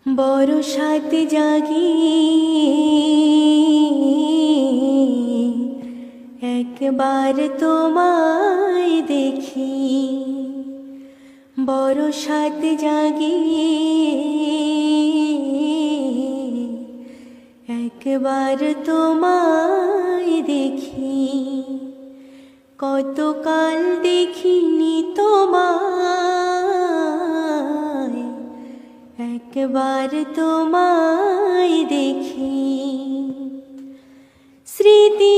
বরসাত জাগি একবার তোমায় দেখি, বরসাত জাগি একবার তোমায় দেখি। কতকাল দেখিনি তোমায়, একবার তোমায় দেখি। স্মৃতি